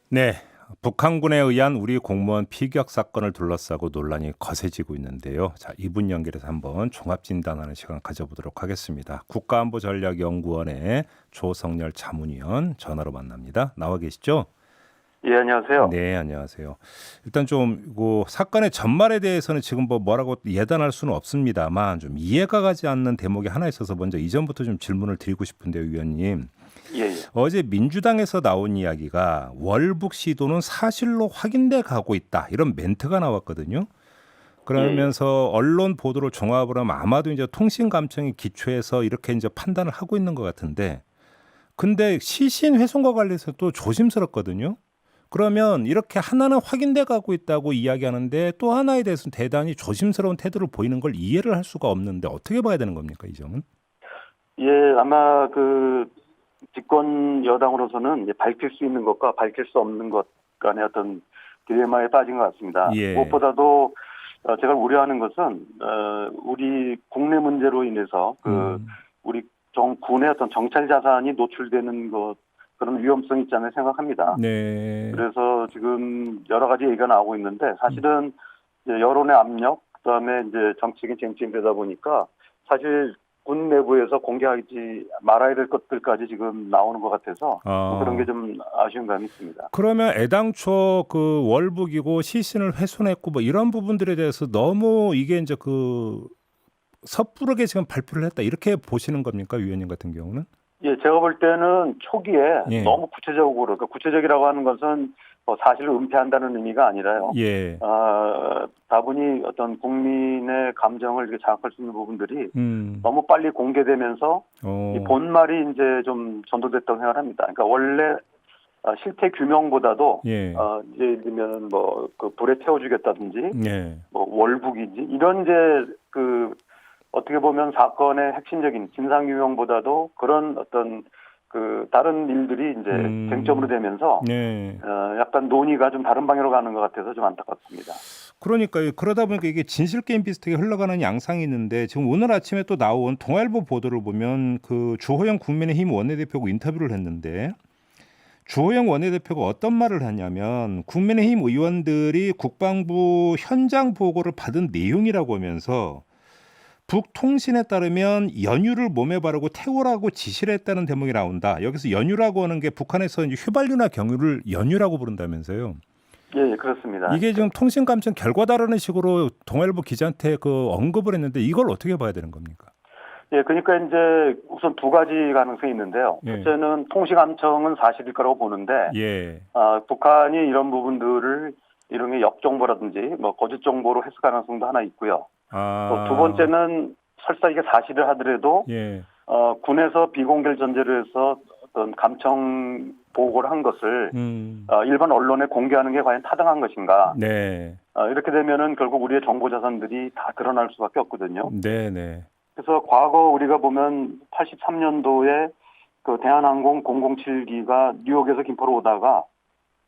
네, 북한군에 의한 우리 공무원 피격 사건을 둘러싸고 논란이 거세지고 있는데요. 자, 이분 연결해서 한번 종합 진단하는 시간 가져보도록 하겠습니다. 국가안보전략연구원의 조성열 자문위원 전화로 만납니다. 나와 계시죠? 예, 안녕하세요. 네, 안녕하세요. 일단 좀 이거 사건의 전말에 대해서는 지금 뭐라고 예단할 수는 없습니다만 좀 이해가 가지 않는 대목이 하나 있어서 먼저 이전부터 좀 질문을 드리고 싶은데요, 위원님. 예, 예. 어제 민주당에서 나온 이야기가 월북 시도는 사실로 확인돼 가고 있다. 이런 멘트가 나왔거든요. 예, 예. 그러면서 언론 보도를 종합을 하면 아마도 이제 통신 감청에 기초해서 이렇게 이제 판단을 하고 있는 것 같은데, 근데 시신 훼손과 관련해서 또 조심스럽거든요. 그러면 이렇게 하나는 확인돼 가고 있다고 이야기하는데 또 하나에 대해서는 대단히 조심스러운 태도를 보이는 걸 이해를 할 수가 없는데 어떻게 봐야 되는 겁니까, 이 점은? 예, 아마 그 집권 여당으로서는 이제 밝힐 수 있는 것과 밝힐 수 없는 것 간의 어떤 딜레마에 빠진 것 같습니다. 예. 무엇보다도 제가 우려하는 것은 우리 국내 문제로 인해서 음. 우리 군의 어떤 정찰 자산이 노출되는 것 그런 위험성이 있지 않나 생각합니다. 네. 그래서 지금 여러 가지 얘기가 나오고 있는데 음. 사실은 이제 여론의 압력, 그다음에 이제 정치적인 쟁점이 되다 보니까 사실 군 내부에서 공개하지 말아야 될 것들까지 지금 나오는 것 같아서 뭐 그런 게 좀 아쉬운 감이 있습니다. 그러면 애당초 그 월북이고 시신을 훼손했고 뭐 이런 부분들에 대해서 너무 이게 이제 그 섣부르게 지금 발표를 했다 이렇게 보시는 겁니까, 위원님 같은 경우는? 예, 제가 볼 때는 초기에 예. 너무 구체적으로, 그러니까 구체적이라고 하는 것은 뭐 사실을 은폐한다는 의미가 아니라요. 예. 다분히 어떤 국민의 감정을 이렇게 자극할 수 있는 부분들이 음. 너무 빨리 공개되면서 이 어. 본말이 이제 좀 전도됐다고 생각합니다. 그러니까 원래 실태 규명보다도 예. 이제 예를 들면 뭐 그 불에 태워주겠다든지 예. 뭐 월북이지 이런 이제 그 어떻게 보면 사건의 핵심적인 진상 규명보다도 그런 어떤 그 다른 일들이 이제 쟁점으로 되면서 네. 약간 논의가 좀 다른 방향으로 가는 것 같아서 좀 안타깝습니다. 그러니까요. 그러다 보니까 이게 진실 게임 비슷하게 흘러가는 양상이 있는데 지금 오늘 아침에 또 나온 동아일보 보도를 보면 그 주호영 국민의힘 원내대표하고 인터뷰를 했는데 주호영 원내대표가 어떤 말을 하냐면 국민의힘 의원들이 국방부 현장 보고를 받은 내용이라고 하면서 북통신에 따르면 연유를 몸에 바르고 태우라고 지시를 했다는 대목이 나온다. 여기서 연유라고 하는 게 북한에서 이제 휘발유나 경유를 연유라고 부른다면서요. 예, 예, 그렇습니다. 이게 지금 통신 감청 결과다라는 식으로 동아일보 기자한테 그 언급을 했는데 이걸 어떻게 봐야 되는 겁니까? 예, 그러니까 이제 우선 두 가지 가능성이 있는데요. 예. 첫째는 통신감청은 사실일 거라고 보는데, 예. 북한이 이런 부분들을 이런 게 역정보라든지 뭐 거짓 정보로 해석 가능성도 하나 있고요. 또 두 아. 번째는 설사 이게 사실을 하더라도 예. 군에서 비공개를 전제로 해서 어떤 감청 보고를 한 것을 음. 일반 언론에 공개하는 게 과연 타당한 것인가? 네. 이렇게 되면은 결국 우리의 정보 자산들이 다 드러날 수밖에 없거든요. 네, 네. 그래서 과거 우리가 보면 83년도에 그 대한항공 007기가 뉴욕에서 김포로 오다가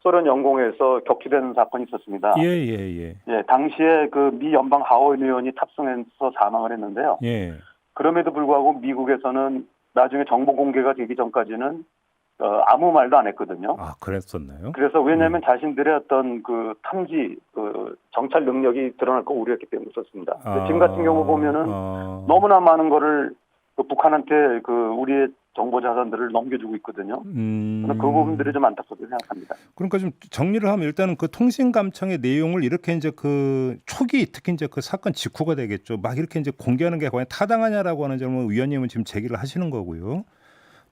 소련 영공에서 격추되는 사건이 있었습니다. 예, 예, 예. 예, 당시에 그 미 연방 하원 의원이 탑승해서 사망을 했는데요. 예. 그럼에도 불구하고 미국에서는 나중에 정보 공개가 되기 전까지는 아무 말도 안 했거든요. 아, 그랬었나요? 그래서 왜냐하면 자신들의 어떤 그 탐지, 그 정찰 능력이 드러날 거 우려했기 때문에 그렇습니다. 지금 같은 경우 보면은 너무나 많은 거를 그 북한한테 그 우리의 정보 자산들을 넘겨주고 있거든요. 저는 그 부분들이 좀 안타깝게 생각합니다. 그러니까 좀 정리를 하면 일단은 그 통신 감청의 내용을 이렇게 이제 그 초기 특히 이제 그 사건 직후가 되겠죠. 막 이렇게 이제 공개하는 게 과연 타당하냐라고 하는 점을 위원님은 지금 제기를 하시는 거고요.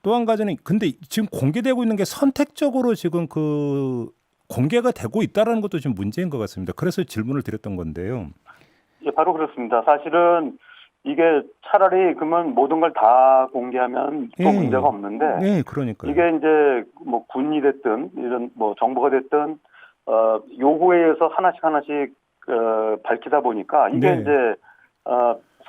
또 한 가지는 근데 지금 공개되고 있는 게 선택적으로 지금 그 공개가 되고 있다라는 것도 지금 문제인 것 같습니다. 그래서 질문을 드렸던 건데요. 예, 바로 그렇습니다. 사실은 이게 차라리 그러면 모든 걸 다 공개하면 또 예. 문제가 없는데 네, 그러니까요. 이게 이제 뭐 군이 됐든 이런 뭐 정부가 됐든 요구에 의해서 하나씩 밝히다 보니까 이게 네. 이제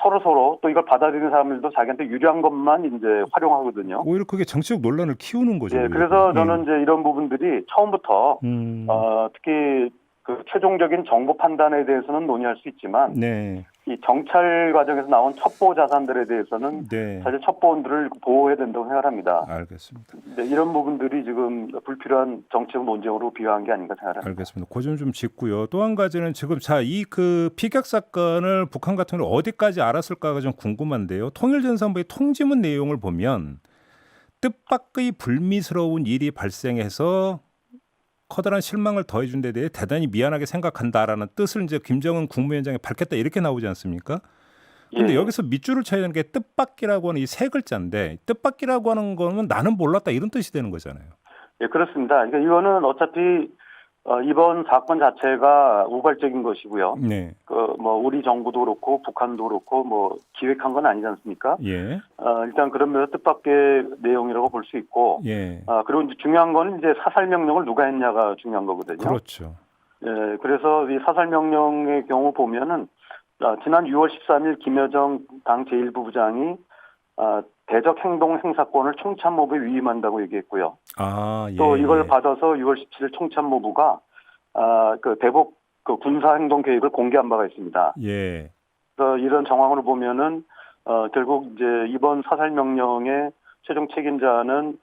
서로 또 이걸 받아들이는 사람들도 자기한테 유리한 것만 이제 활용하거든요. 오히려 그게 정치적 논란을 키우는 거죠. 예, 오히려. 그래서 저는 이제 이런 부분들이 처음부터 음. 특히 그 최종적인 정보 판단에 대해서는 논의할 수 있지만 네. 이 정찰 과정에서 나온 첩보 자산들에 대해서는 네. 사실 첩보원들을 보호해야 된다고 생각합니다. 알겠습니다. 네, 이런 부분들이 지금 불필요한 정치적 논쟁으로 비화한 게 아닌가 생각합니다. 알겠습니다. 그 점 좀 짚고요. 또 한 가지는 지금 이 그 피격 사건을 북한 같은 경우 어디까지 알았을까가 좀 궁금한데요. 통일전산부의 통지문 내용을 보면 뜻밖의 불미스러운 일이 발생해서 커다란 실망을 더해준 데 대해 대단히 미안하게 생각한다라는 뜻을 이제 김정은 국무위원장이 밝혔다 이렇게 나오지 않습니까? 근데 예. 여기서 밑줄을 쳐야 되는 게 뜻밖이라고 하는 이 세 글자인데 뜻밖이라고 하는 거는 나는 몰랐다 이런 뜻이 되는 거잖아요. 예, 그렇습니다. 그러니까 이거는 어차피 이번 사건 자체가 우발적인 것이고요. 네. 우리 정부도 그렇고 북한도 그렇고 기획한 건 아니지 않습니까? 예. 일단 그런 면에서 뜻밖의 내용이라고 볼 수 있고, 예. 그리고 이제 중요한 건 이제 사살 명령을 누가 했냐가 중요한 거거든요. 그렇죠. 예, 그래서 이 사살 명령의 경우 보면은 지난 6월 13일 김여정 당 제1부부장이 대적 행동 행사권을 총참모부에 위임한다고 얘기했고요. 예. 또 이걸 받아서 6월 17일 총참모부가 그 대북 그 군사 행동 계획을 공개한 바가 있습니다. 예. 그래서 이런 정황을 보면은 결국 이제 이번 사살 명령의 최종 책임자는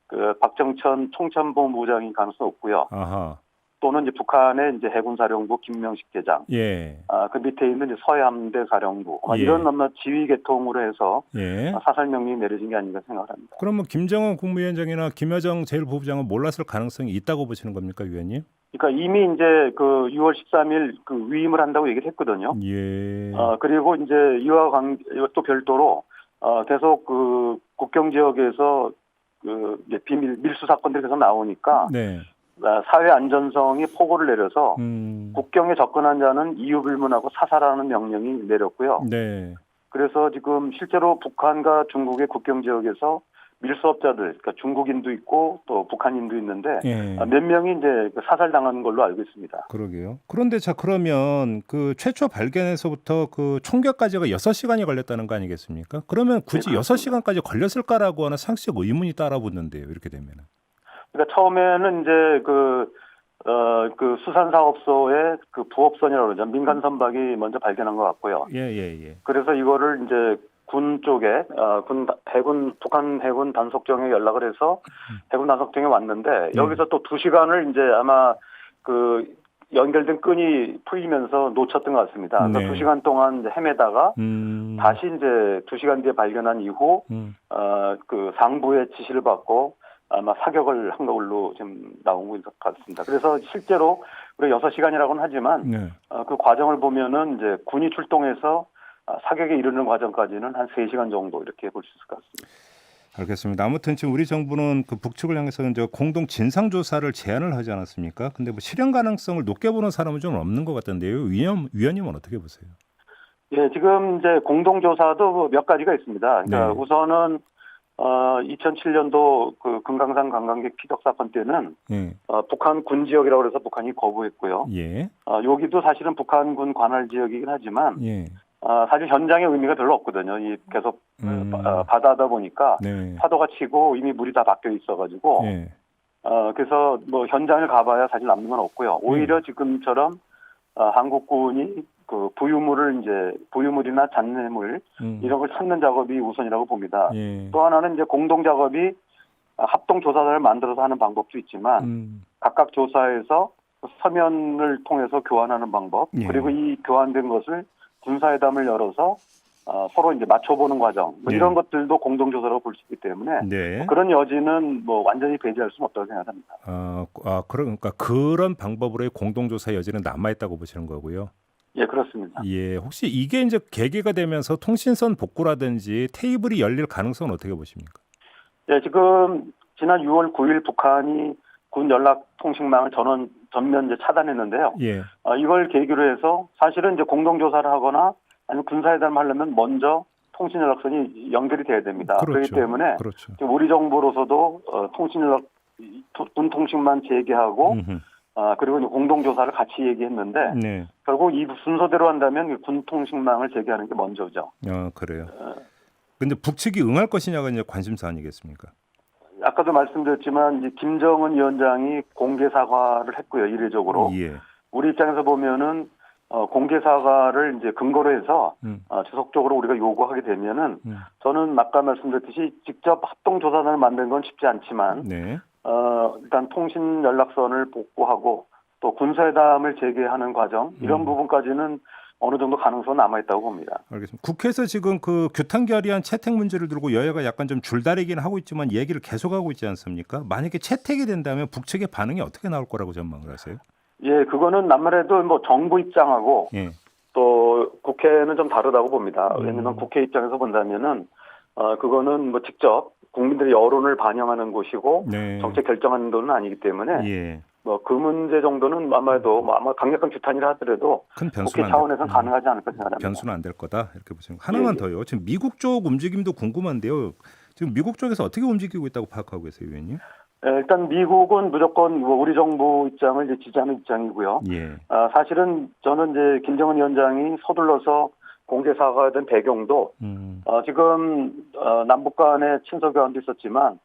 그 박정천 총참모부장이 가능성 없고요. 아하. 또는 이제 북한의 이제 해군사령부 김명식 대장, 예. 그 밑에 있는 이제 서해함대 사령부 예. 이런 지휘 계통으로 해서 예. 사살 명령이 내려진 게 아닌가 생각합니다. 그러면 김정은 국무위원장이나 김여정 제1부부장은 몰랐을 가능성이 있다고 보시는 겁니까, 위원님? 그러니까 이미 이제 그 6월 13일 그 위임을 한다고 얘기를 했거든요. 예. 그리고 이제 이와 또 별도로 계속 그 국경 지역에서 그 이제 비밀 밀수 사건들이 계속 나오니까. 네. 사회 안전성이 폭우를 내려서 국경에 접근한 자는 이유 불문하고 사살하는 명령이 내렸고요. 네. 그래서 지금 실제로 북한과 중국의 국경 지역에서 밀수업자들, 그러니까 중국인도 있고 또 북한인도 있는데 몇 명이 이제 사살당한 걸로 알고 있습니다. 그러게요. 그런데 그러면 그 최초 발견에서부터 그 총격까지가 6시간이 걸렸다는 거 아니겠습니까? 그러면 굳이 6시간까지 걸렸을까라고 하는 상식 의문이 따라붙는데요. 이렇게 되면은. 그러니까 처음에는 이제 그 수산사업소의 그 부업선이라고 그러죠. 민간 선박이 먼저 발견한 것 같고요. 예. 그래서 이거를 이제 군 쪽에 북한 해군 단속정에 연락을 해서 해군 단속정에 왔는데 여기서 또 2시간을 이제 아마 그 연결된 끈이 풀리면서 놓쳤던 것 같습니다. 네. 그래서 2시간 동안 이제 헤매다가 다시 이제 2시간 뒤에 발견한 이후 그 상부의 지시를 받고 아마 사격을 한 걸로 지금 나온 것 같습니다. 그래서 실제로 우리가 6시간이라고는 하지만 그 과정을 보면은 이제 군이 출동해서 사격에 이르는 과정까지는 한 3시간 정도 이렇게 볼 수 있을 것 같습니다. 알겠습니다. 아무튼 지금 우리 정부는 그 북측을 향해서 이제 공동 진상 조사를 제안을 하지 않았습니까? 근데 실현 가능성을 높게 보는 사람은 좀 없는 것 같던데요. 위원님은 어떻게 보세요? 예, 지금 이제 공동 조사도 몇 가지가 있습니다. 그러니까 우선은 2007년도 그 금강산 관광객 피격 사건 때는 북한 군 지역이라고 해서 북한이 거부했고요. 예. 여기도 사실은 북한군 관할 지역이긴 하지만 사실 현장의 의미가 별로 없거든요. 이 계속 바다다 보니까 파도가 치고 이미 물이 다 바뀌어 있어가지고 그래서 현장을 가봐야 사실 남는 건 없고요. 오히려 지금처럼 한국군이 그 부유물이나 잔해물 이런 걸 찾는 작업이 우선이라고 봅니다. 또 하나는 이제 공동 작업이 합동 조사단을 만들어서 하는 방법도 있지만 각각 조사에서 서면을 통해서 교환하는 방법 그리고 이 교환된 것을 군사회담을 열어서 서로 이제 맞춰보는 과정 이런 것들도 공동 조사라고 볼 수 있기 때문에 그런 여지는 완전히 배제할 수는 없다고 생각합니다. 그러니까 그런 방법으로의 공동 조사 여지는 남아 있다고 보시는 거고요. 예, 그렇습니다. 예, 혹시 이게 이제 계기가 되면서 통신선 복구라든지 테이블이 열릴 가능성은 어떻게 보십니까? 예, 지금 지난 6월 9일 북한이 군 연락 통신망을 전면 이제 차단했는데요. 이걸 계기로 해서 사실은 이제 공동 조사를 하거나 아니면 군사회담을 하려면 먼저 통신 연락선이 연결이 돼야 됩니다. 그렇기 때문에 우리 정부로서도 군 통신망 재개하고 그리고 공동 조사를 같이 얘기했는데 결국 이 순서대로 한다면 군 통신망을 재개하는 게 먼저죠. 그래요. 근데 북측이 응할 것이냐가 이제 관심사 아니겠습니까? 아까도 말씀드렸지만 이제 김정은 위원장이 공개 사과를 했고요, 이례적으로. 우리 입장에서 보면은 공개 사과를 이제 근거로 해서 지속적으로 우리가 요구하게 되면은 저는 아까 말씀드렸듯이 직접 합동조사단을 만드는 건 쉽지 않지만 네. 일단 통신 연락선을 복구하고 또 군사회담을 재개하는 과정 이런 부분까지는 어느 정도 가능성은 남아있다고 봅니다. 알겠습니다. 국회에서 지금 그 규탄 결의안 채택 문제를 들고 여야가 약간 좀 줄다리기는 하고 있지만 얘기를 계속하고 있지 않습니까? 만약에 채택이 된다면 북측의 반응이 어떻게 나올 거라고 전망을 하세요? 예, 그거는 아무래도 뭐 정부 입장하고 예. 또 국회는 좀 다르다고 봅니다. 왜냐하면 국회 입장에서 본다면은 그거는 뭐 직접 국민들의 여론을 반영하는 곳이고 네. 정책 결정하는 데는 아니기 때문에 예. 뭐 그 문제 정도는 아마도 아마 강력한 규탄이라 하더라도 큰 국회 변수는 차원에서는 가능하지 않을까 생각합니다. 변수는 안 될 거다 이렇게 보시면 하나만 예. 더요. 지금 미국 쪽 움직임도 궁금한데요. 지금 미국 쪽에서 어떻게 움직이고 있다고 파악하고 계세요, 의원님? 일단 미국은 무조건 뭐 우리 정부 입장을 이제 지지하는 입장이고요. 예. 사실은 저는 이제 김정은 위원장이 서둘러서 공개 사과된 배경도 지금 남북 간의 친서 교환도 있었지만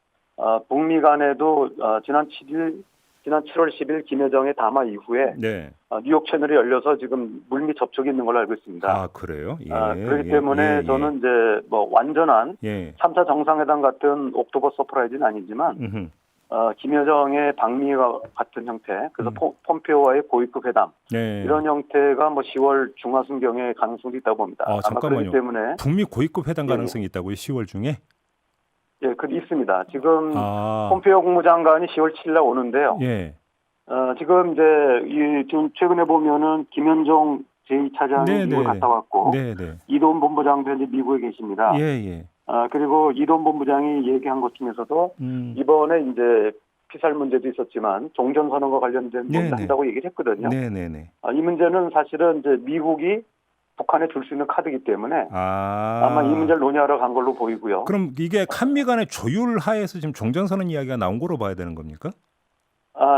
북미 간에도 지난 7월 10일 김여정의 담화 이후에 네. 뉴욕 채널이 열려서 지금 물밑 접촉이 있는 걸로 알고 있습니다. 아, 그래요? 예. 그렇기 때문에 저는 이제 뭐 완전한 예. 3차 정상회담 같은 옥토버 서프라이즈는 아니지만 김여정의 방미와 같은 형태, 그래서 폼페오와의 고위급 회담 네. 이런 형태가 뭐 10월 중하순경에 가능성도 있다고 봅니다. 아마 잠깐만요. 그렇기 때문에 북미 고위급 회담 가능성이 있다고요? 10월 중에? 예, 그 있습니다. 지금 폼페오 국무장관이 10월 7일 날 오는데요. 예. 지금 이제 지금 최근에 보면은 김현종 제2차장이 미국에 갔다 왔고 이동 본부장도 현재 미국에 계십니다. 예. 그리고 이동 본부장이 얘기한 것 중에서도 이번에 이제 피살 문제도 있었지만 종전선언과 관련된 문제 한다고 얘기를 했거든요. 네네네. 이 문제는 사실은 이제 미국이 북한에 줄 수 있는 카드이기 때문에 아마 이 문제를 논의하러 간 걸로 보이고요. 그럼 이게 한미 간의 조율 하에서 지금 종전선언 이야기가 나온 거로 봐야 되는 겁니까?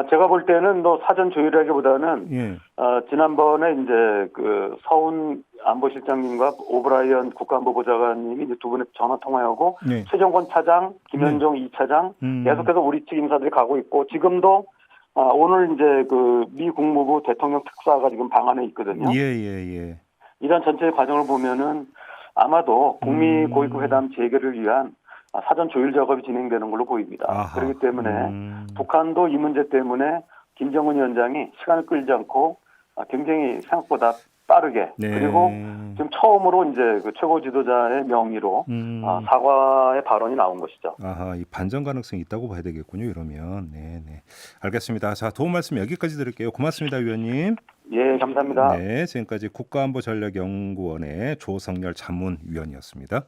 제가 볼 때는 뭐 사전 조율이라기보다는 지난번에 이제 그 서훈 안보실장님과 오브라이언 국가안보보좌관님이 이제 두 분의 전화 통화하고 최정권 차장, 김현종 2차장 계속해서 우리 측 인사들이 가고 있고 지금도 오늘 이제 그 미 국무부 대통령 특사가 지금 방안에 있거든요. 예. 이런 전체 과정을 보면은 아마도 북미 고위급 회담 재개를 위한 사전 조율 작업이 진행되는 걸로 보입니다. 그렇기 때문에 북한도 이 문제 때문에 김정은 위원장이 시간을 끌지 않고 굉장히 생각보다 빠르게 그리고 지금 처음으로 이제 그 최고 지도자의 명의로 사과의 발언이 나온 것이죠. 이 반전 가능성이 있다고 봐야 되겠군요. 이러면 네네 알겠습니다. 자 도움 말씀 여기까지 드릴게요. 고맙습니다, 위원님. 예, 감사합니다. 네, 지금까지 국가안보전략연구원의 조성열 자문위원이었습니다.